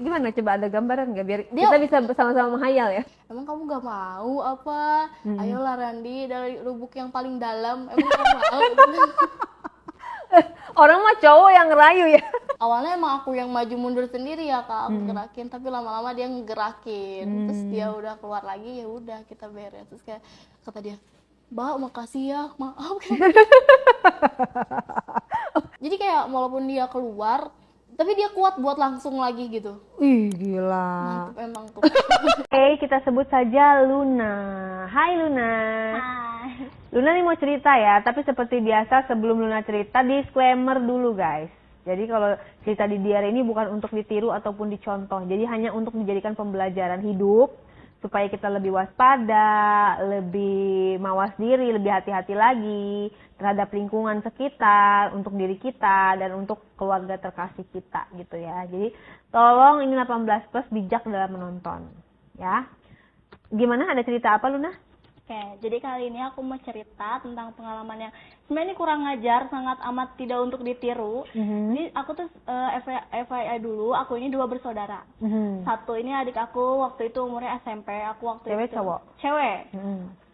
gimana? Coba ada gambaran nggak biar Dia- kita bisa sama-sama menghayal ya? Emang kamu gak mau apa? Ayolah Randi, dari lubuk yang paling dalam, emang kamu mau? Orang mah cowok yang ngerayu ya. Awalnya emang aku yang maju mundur sendiri ya kak, aku gerakin, tapi lama-lama dia ngerakin. Terus dia udah keluar lagi, ya udah kita beres. Terus kayak kata dia, Mbak makasih ya, maaf. Jadi kayak walaupun dia keluar, tapi dia kuat buat langsung lagi gitu. Ih, gila. Mantep emang tuh. Oke, kita sebut saja Luna. Hai Luna. Hai. Luna nih mau cerita ya, tapi seperti biasa sebelum Luna cerita, disclaimer dulu guys. Jadi kalau cerita di diary ini bukan untuk ditiru ataupun dicontoh, jadi hanya untuk dijadikan pembelajaran hidup, supaya kita lebih waspada, lebih mawas diri, lebih hati-hati lagi terhadap lingkungan sekitar, untuk diri kita, dan untuk keluarga terkasih kita gitu ya. Jadi tolong ini 18 plus, bijak dalam menonton ya. Gimana, ada cerita apa Luna? Oke, jadi kali ini aku mau cerita tentang pengalaman yang sebenarnya ini kurang ngajar, sangat amat tidak untuk ditiru. Jadi aku tuh FYI dulu, aku ini 2 bersaudara. Satu ini adik aku waktu itu umurnya SMP, aku waktu Cewek itu cowok? Cewek.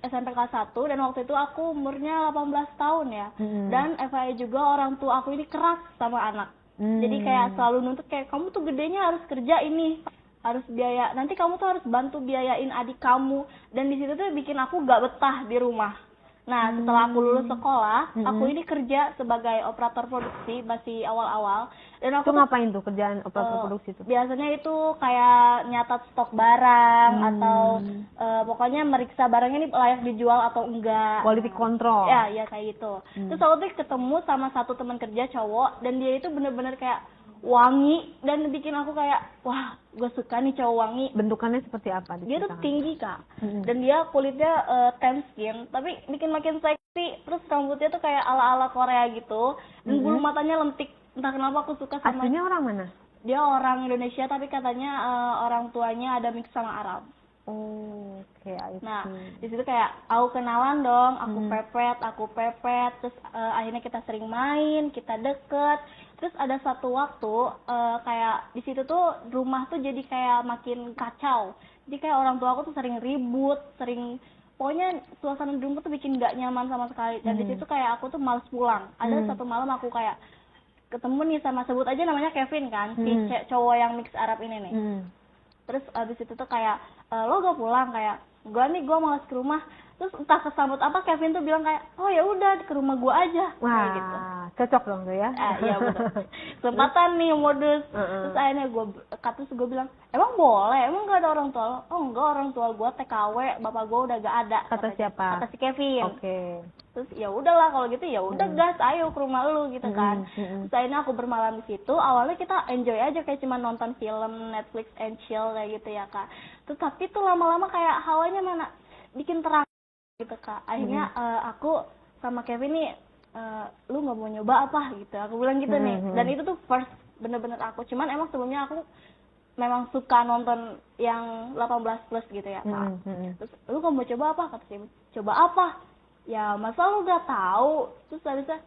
SMP kelas 1 dan waktu itu aku umurnya 18 tahun ya. Dan FYI juga orang tua aku ini keras sama anak. Jadi kayak selalu nuntut kayak kamu tuh gedenya harus kerja ini, harus biaya, nanti kamu tuh harus bantu biayain adik kamu. Dan di situ tuh bikin aku gak betah di rumah. Nah setelah aku lulus sekolah, aku ini kerja sebagai operator produksi masih awal-awal. Dan Itu aku tuh ngapain tuh kerjaan operator produksi itu? biasanya itu kayak nyatat stok barang atau pokoknya meriksa barangnya ini layak dijual atau enggak. Quality control. Ya kayak gitu. Terus aku tuh ketemu sama satu teman kerja cowok dan dia itu bener-bener kayak wangi dan bikin aku kayak wah gue suka nih cowok wangi. Bentukannya seperti apa? Dia tuh diceritakan? tinggi kak dan dia kulitnya tan skin tapi bikin makin seksi. Terus rambutnya tuh kayak ala-ala Korea gitu dan bulu matanya lentik. Entah kenapa aku suka sama Aslinya orang mana? dia. Orang Indonesia tapi katanya orang tuanya ada mix sama Arab. Oh, oke, I see. Nah, di situ kayak aku kenalan dong, aku pepet, terus akhirnya kita sering main, kita deket. Terus ada satu waktu kayak di situ tuh rumah tuh jadi kayak makin kacau. Jadi kayak orang tua aku tuh sering ribut, pokoknya suasana di rumah tuh bikin gak nyaman sama sekali. Dan di situ kayak aku tuh males pulang. Ada satu malam aku kayak ketemu nih sama, sebut aja namanya Kevin kan, si cowok yang mix Arab ini nih. Terus abis itu tuh kayak lo gak pulang, kayak gue malas ke rumah. Terus entah kesambut apa Kevin tuh bilang kayak oh ya udah ke rumah gue aja. Wah, kayak gitu. cocok dong tuh ya. Iya betul. Kesempatan nih modus. Terus akhirnya gue bilang emang boleh, emang gak ada orang tua lo? Oh enggak, orang tua gue TKW, bapak gue udah gak ada. Kata siapa? Kata si Kevin. Oke. Terus ya udahlah kalau gitu, ya udah gas, ayo ke rumah lu gitu kan. Terus akhirnya aku bermalam di situ. Awalnya kita enjoy aja kayak cuma nonton film Netflix and chill kayak gitu ya kak. Terus tapi tuh lama-lama kayak hawanya mana bikin terang gitu kak. Akhirnya aku sama Kevin nih lu nggak mau nyoba apa gitu, aku bilang gitu nih. Dan itu tuh first bener-bener aku, cuman emang sebelumnya aku memang suka nonton yang 18 plus gitu ya kak. Terus lu nggak mau coba apa, kata dia. Coba apa? Ya masa lu gak tahu. Terus habisnya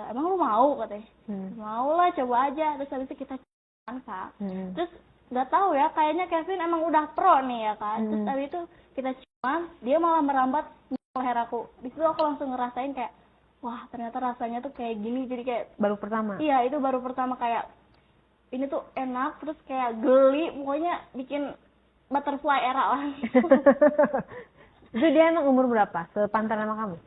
emang lu mau, katanya. Mau lah, coba aja. Terus habisnya kita coba kak. Terus gak tahu ya, kayaknya Kevin emang udah pro nih ya kak. Terus habis itu kita coba, dia malah merambat leher aku. Di situ aku langsung ngerasain kayak wah ternyata rasanya tuh kayak gini. Jadi kayak Baru pertama? iya, itu baru pertama kayak ini tuh enak, terus kayak geli, pokoknya bikin butterfly era lah. Itu dia emang umur berapa? Sepantaran sama kamu?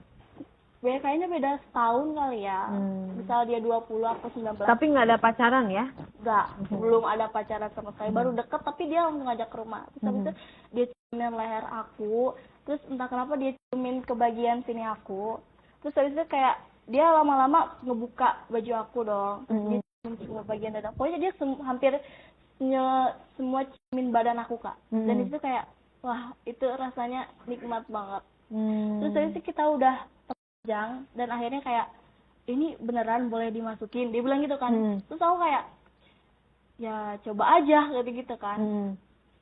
Kayaknya beda setahun kali ya. Misal dia 20, aku 19. Tapi nggak ada pacaran ya? Enggak, belum ada pacaran sama sekali. Baru deket tapi dia langsung ngajak ke rumah. Terus habis itu dia ciumin leher aku. Terus entah kenapa dia ciumin ke bagian sini aku. Terus habis itu kayak dia lama-lama ngebuka baju aku dong. Terus dia ciumin bagian dada. Pokoknya dia hampir semua ciumin badan aku kak. Dan itu kayak wah itu rasanya nikmat banget. Terus habis itu kita udah panjang dan akhirnya kayak ini beneran boleh dimasukin, dia bilang gitu kan. Terus aku kayak ya coba aja gitu kan.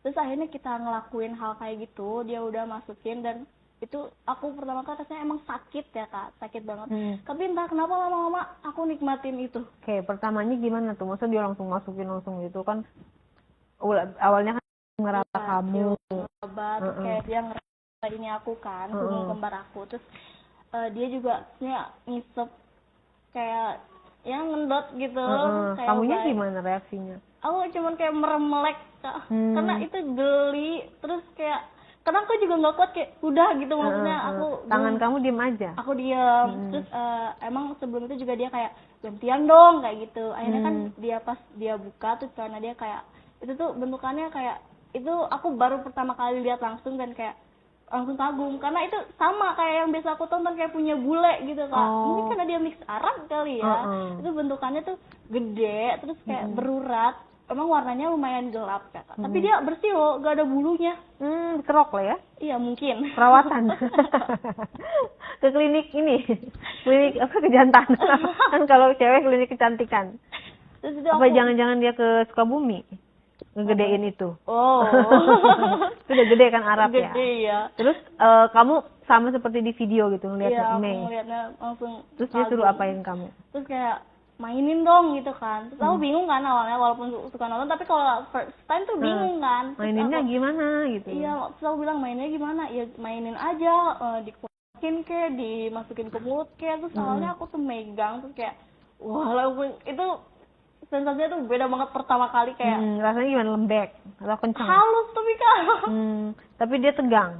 Terus akhirnya kita ngelakuin hal kayak gitu, dia udah masukin dan itu aku pertama kali rasanya emang sakit ya kak, sakit banget. Tapi entah kenapa lama-lama aku nikmatin itu. Oke, pertamanya gimana tuh? Maksudnya dia langsung masukin langsung gitu kan? Awalnya kan ngerasa Iya, kamu. sahabat, terus kayak dia ngerasa ini aku kan, hubung kembar aku, terus dia juga ngisep kayak yang ngendot gitu, kayak Kamunya baik. gimana reaksinya? Aku cuman kayak meremelek Kak. Karena itu geli, terus kayak karena aku juga nggak kuat, kayak udah gitu, maksudnya aku Tangan kamu diem aja? aku diam. Terus emang sebelum itu juga dia kayak gantian dong kayak gitu. Akhirnya kan dia pas dia buka terus karena dia kayak itu tuh bentukannya kayak itu aku baru pertama kali lihat langsung dan kayak langsung kagum karena itu sama kayak yang biasa aku tonton, kayak punya bule gitu Kak. Mungkin karena dia mix Arab kali ya. Itu bentukannya tuh gede terus kayak berurat. Emang warnanya lumayan gelap Kak. Tapi dia bersih loh, gak ada bulunya. Kerok lah ya? Iya mungkin. Perawatan. Ke klinik ini, klinik apa kejantan. Kan kalau cewek klinik kecantikan. Terus itu Apa jangan-jangan dia ke Sukabumi ngegedein itu? Oh. Itu udah gede kan Arab ya? Gede ya. Terus kamu sama seperti di video gitu ngeliat Iya, aku Mei. ngeliatnya langsung. Terus dia suruh apain kamu? Terus kayak mainin dong gitu kan. Terus aku bingung kan awalnya, walaupun suka nonton, tapi kalau first time tuh bingung kan. Terus Maininnya gimana gitu? Iya, terus aku bilang mainnya gimana? Ya mainin aja, dikuakin kayak, dimasukin ke mulut kayak. Terus awalnya aku tuh megang, terus kayak walaupun itu sensasinya tuh beda banget pertama kali kayak. Rasanya gimana, lembek atau kencang? Halus tapi Kak. Tapi dia tegang.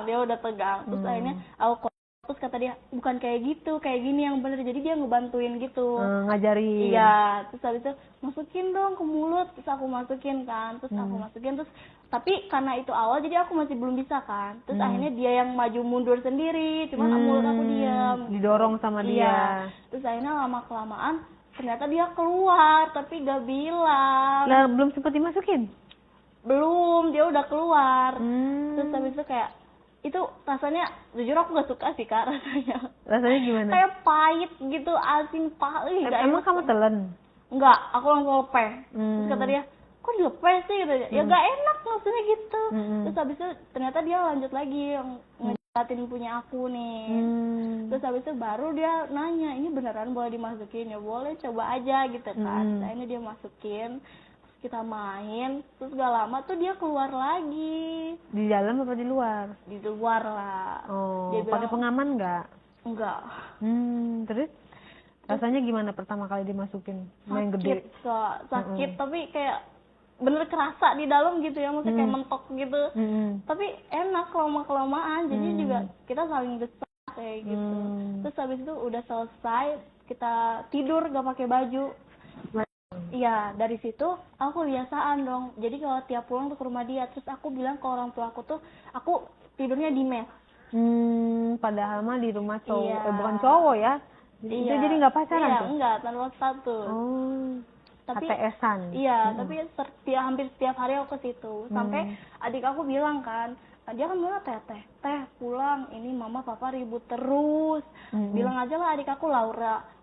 Dia udah tegang. Terus akhirnya aku terus kata dia bukan kayak gitu, kayak gini yang bener. Jadi dia ngebantuin gitu, ngajarin. iya. Terus habis itu masukin dong ke mulut, terus aku masukin kan, terus aku masukin, terus tapi karena itu awal jadi aku masih belum bisa kan. Terus akhirnya dia yang maju mundur sendiri, cuman mulut aku diam, didorong sama dia. Terus akhirnya lama kelamaan ternyata dia keluar tapi gak bilang. Lah belum sempet dimasukin? Belum, dia udah keluar. Terus habis itu kayak itu rasanya jujur aku gak suka sih Kak Rasanya gimana? Kayak pahit gitu, asin, pahit. Emang kamu telan? Enggak, aku langsung lepeh. Terus kata dia, kok dilepeh sih? Gitu. Ya gak enak maksudnya gitu. Terus habis itu ternyata dia lanjut lagi yang ngejatin punya aku nih. Terus habis itu baru dia nanya, ini beneran boleh dimasukin? Ya boleh, coba aja gitu kan. Akhirnya dia masukin, kita main, terus gak lama tuh dia keluar lagi. Di dalam apa di luar? Di luar lah. Oh, Dia pakai pengaman nggak? Enggak. Terus rasanya gimana pertama kali dimasukin? Main gede. Sakit, tapi kayak bener kerasa di dalam gitu ya, maksudnya kayak mentok gitu. Tapi enak lama-kelamaan, jadi juga kita saling desah kayak gitu. Terus habis itu udah selesai, kita tidur gak pakai baju. Iya, dari situ aku kebiasaan dong. Jadi kalau tiap pulang tuh ke rumah dia, terus aku bilang ke orang tua aku tuh, aku tidurnya di mes. Padahal mah di rumah cowok, Iya. Bukan cowok ya? Itu jadi nggak pacaran iya, tuh? enggak, tanpa status. Tapi HTS-an. Iya, tapi hampir setiap hari aku ke situ. Sampai adik aku bilang kan, dia kan bilang teh pulang, ini mama papa ribut terus. Bilang aja lah adik aku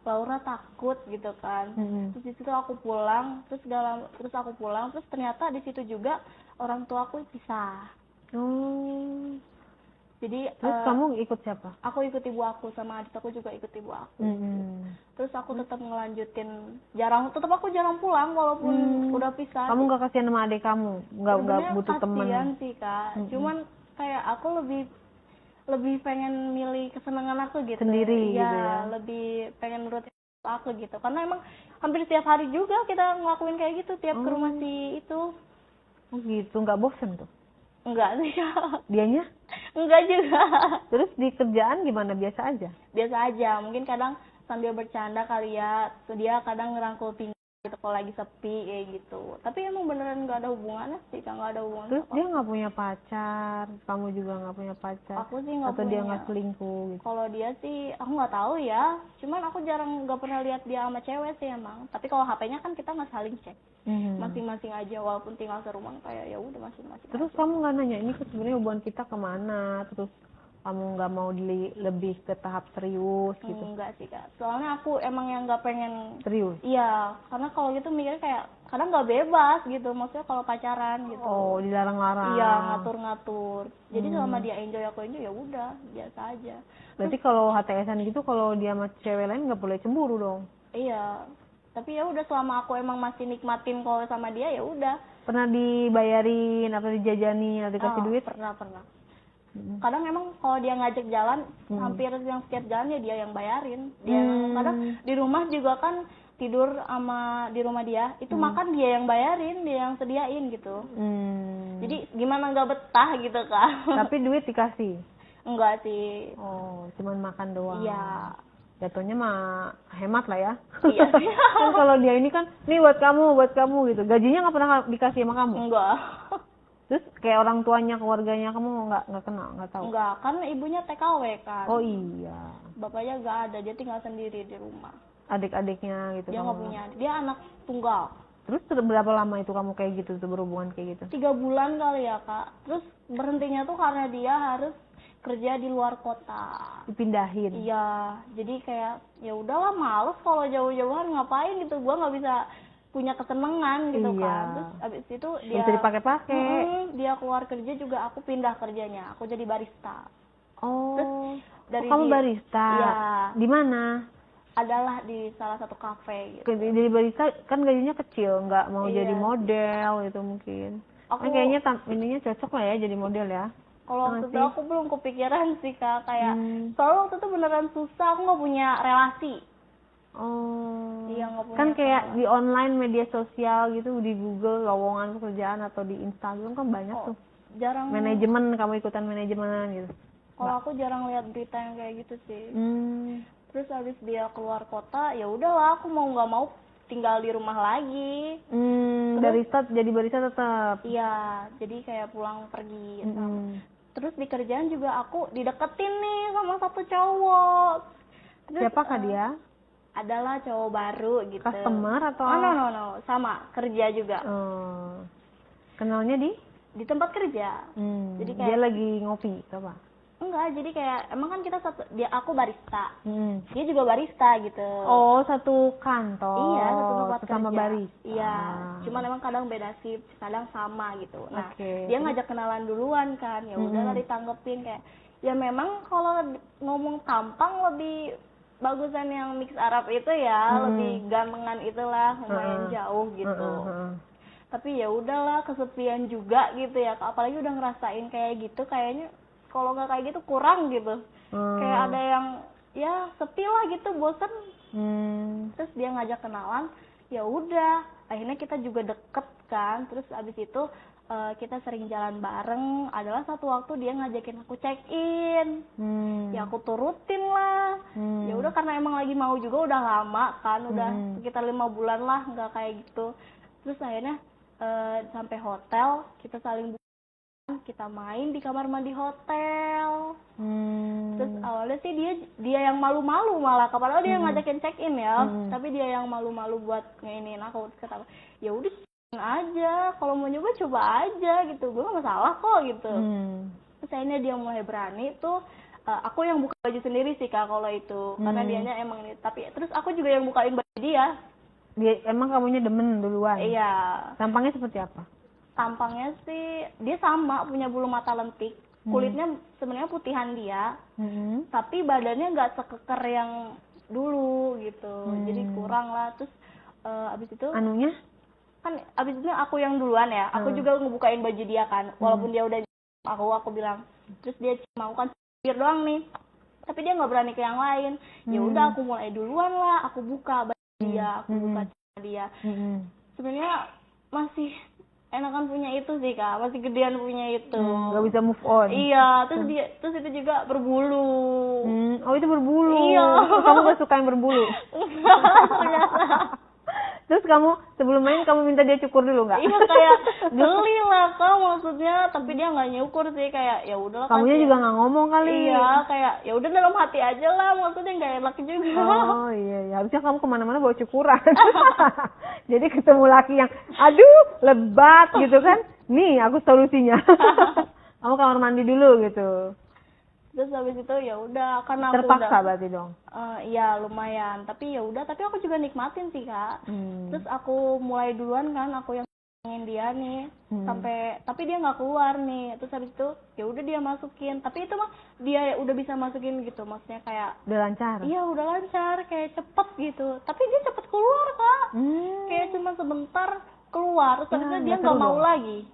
Laura takut gitu kan. Terus di situ aku pulang, terus aku pulang, terus ternyata di situ juga orang tua aku pisah. Jadi terus kamu ikut siapa? Aku ikut ibu aku, sama adik aku juga ikut ibu aku. Terus aku tetap ngelanjutin, aku jarang pulang walaupun udah pisah. Kamu nggak kasihan sama adik kamu? Nggak butuh teman? Kasihan sih Kak, cuman kayak aku lebih pengen milih kesenangan aku gitu. Sendiri gitu ya? Lebih pengen nurutin aku gitu, karena emang hampir setiap hari juga kita ngelakuin kayak gitu, tiap ke rumah si itu. Oh gitu, nggak bosen tuh? Enggak sih Kak. Dianya? Enggak juga. Terus di kerjaan gimana? Biasa aja? Biasa aja, mungkin kadang sambil bercanda kali ya, dia kadang ngerangkul pinggang gitu kalau lagi sepi kayak gitu. Tapi emang beneran nggak ada hubungannya sih, nggak ada hubungan. Terus dia nggak punya pacar, kamu juga nggak punya pacar? Aku sih nggak punya. Atau dia nggak selingkuh gitu? Kalau dia sih aku nggak tahu ya, cuman aku jarang, nggak pernah lihat dia sama cewek sih emang. Tapi kalau HP-nya kan kita nggak saling cek, masing-masing aja, walaupun tinggal serumah kayak ya udah masing-masing. Terus kamu nggak nanya ini sebenarnya hubungan kita kemana? Terus kamu nggak mau lebih ke tahap serius gitu? Enggak sih Kak, soalnya aku emang yang nggak pengen serius. Iya, karena kalau gitu mikirnya kayak kadang nggak bebas gitu, maksudnya kalau pacaran gitu. Oh, dilarang-larang. Iya, ngatur-ngatur. Jadi selama dia enjoy, aku enjoy, ya udah biasa aja. Berarti kalau HTS-an gitu, kalau dia sama cewek lain nggak boleh cemburu dong? Iya, Tapi ya udah selama aku emang masih nikmatin kalau sama dia ya udah. Pernah dibayarin atau dijajani atau dikasih duit? Pernah. Kadang emang kalau dia ngajak jalan, hampir yang setiap jalan ya dia yang bayarin. Dia yang kadang di rumah juga kan tidur sama di rumah dia, itu makan dia yang bayarin, dia yang sediain gitu. Jadi gimana nggak betah gitu kan. Tapi duit dikasih? Enggak sih. Oh, cuman makan doang. Iya. Jatuhnya mah hemat lah ya. Iya sih. Kan kalau dia ini kan, nih buat kamu gitu. Gajinya nggak pernah dikasih sama kamu? Enggak. Terus kayak orang tuanya, keluarganya kamu nggak kenal, nggak tahu? Enggak, kan ibunya TKW kan. Oh iya. Bapaknya nggak ada, dia tinggal sendiri di rumah. Adik-adiknya gitu? Dia nggak punya, dia anak tunggal. Terus berapa lama itu kamu kayak gitu tuh, berhubungan kayak gitu? 3 bulan kali ya kak. Terus berhentinya tuh karena dia harus kerja di luar kota. Dipindahin? Iya, jadi kayak ya udahlah males kalau jauh-jauhan, ngapain gitu, gua nggak bisa punya kesenangan gitu kan. Terus abis itu dia bisa dipakai-pakai. Dia keluar kerja juga, aku pindah kerjanya, aku jadi barista. Oh, terus dari kamu dia, barista? Iya. Di mana? Adalah di salah satu kafe gitu. Jadi barista kan gajinya kecil, nggak mau Iya. jadi model itu mungkin. Kan kayaknya ininya cocok lah ya jadi model ya. Kalau waktu itu aku belum kepikiran sih kak, kayak soalnya waktu itu beneran susah, aku nggak punya relasi. Oh. Iya, nggak punya. Kan kayak di online media sosial gitu, di Google lowongan pekerjaan atau di Instagram kan banyak tuh. Jarang. Manajemen, kamu ikutan manajemen gitu. Kalau aku jarang lihat berita yang kayak gitu sih. Terus habis dia keluar kota, ya udahlah aku mau nggak mau tinggal di rumah lagi. Barista, jadi barista tetap? Iya, jadi kayak pulang pergi. Terus di kerjaan juga aku dideketin nih sama satu cowok. Terus, siapakah dia? Adalah cowok baru gitu. Customer atau? No, sama kerja juga. Kenalnya di tempat kerja. Jadi kayak dia lagi ngopi apa? Enggak, jadi kayak emang kan kita aku barista, dia juga barista gitu. Oh, satu kantor. Iya, satu tempat sama kerja. barista. Iya, cuman emang kadang beda shift, kadang sama gitu. Nah, dia ngajak kenalan duluan kan, ya udahlah ditanggepin kayak, ya memang kalau ngomong tampang lebih bagusan yang mix Arab itu ya, lebih gantengan itulah, lumayan jauh gitu. Tapi ya udahlah, kesepian juga gitu ya, apalagi udah ngerasain kayak gitu, kayaknya kalau nggak kayak gitu kurang gitu. Kayak ada yang ya sepi lah gitu, bosen. Terus dia ngajak kenalan, ya udah akhirnya kita juga deket kan. Terus abis itu kita sering jalan bareng. Adalah satu waktu dia ngajakin aku check in, ya aku turutin lah. Ya udah karena emang lagi mau juga, udah lama kan, udah sekitar 5 bulan lah nggak kayak gitu. Terus akhirnya sampai hotel, kita saling kita main di kamar mandi hotel. Terus awalnya sih dia yang malu-malu malah, padahal dia ngajakin check in ya, tapi dia yang malu-malu buat ngeinin aku. Terus kata, ya udah aja, kalau mau nyoba coba aja gitu, gue gak masalah kok gitu. Terus akhirnya dia mulai berani tuh. Aku yang buka baju sendiri sih kak kalau itu, karena dianya emang ini. Tapi terus aku juga yang bukain baju dia. Emang kamunya demen duluan? Iya. Tampangnya seperti apa? Tampangnya sih dia sama, punya bulu mata lentik, kulitnya sebenarnya putihan dia, tapi badannya nggak sekeker yang dulu gitu, jadi kurang lah. Terus abis itu anunya kan abis itu aku yang duluan ya, aku juga ngebukain baju dia kan, walaupun dia udah aku bilang. Terus dia mau kan bibir doang nih, tapi dia nggak berani ke yang lain. Ya udah aku mulai duluan lah, aku buka baju dia, aku buka dia. Sebenarnya masih enakan punya itu sih kak, masih gedean punya itu. Gak bisa move on. Iya, terus itu juga berbulu. Oh itu berbulu. Iya. Kamu gak suka yang berbulu? Terus kamu sebelum main kamu minta dia cukur dulu nggak? Iya kayak geli lah kak maksudnya, tapi dia nggak nyukur sih, kayak ya udahlah. Kamunya juga nggak ngomong kali? Iya kayak ya udah dalam hati aja lah, maksudnya nggak enak juga. Oh iya, harusnya kamu kemana-mana bawa cukuran. Jadi ketemu laki yang aduh lebat gitu kan, nih aku solusinya. Kamu kamar mandi dulu gitu. Terus habis itu ya udah karena terpaksa aku udah, berarti dong. Iya lumayan, tapi ya udah, tapi aku juga nikmatin sih kak. Terus aku mulai duluan kan, aku yang ingin dia nih sampai, tapi dia nggak keluar nih, terus habis itu ya udah dia masukin, tapi itu mah dia udah bisa masukin gitu, maksudnya kayak Udah lancar. iya udah lancar, kayak cepet gitu, tapi dia cepet keluar kak, kayak cuma sebentar keluar, terus habis itu dia nggak mau lagi.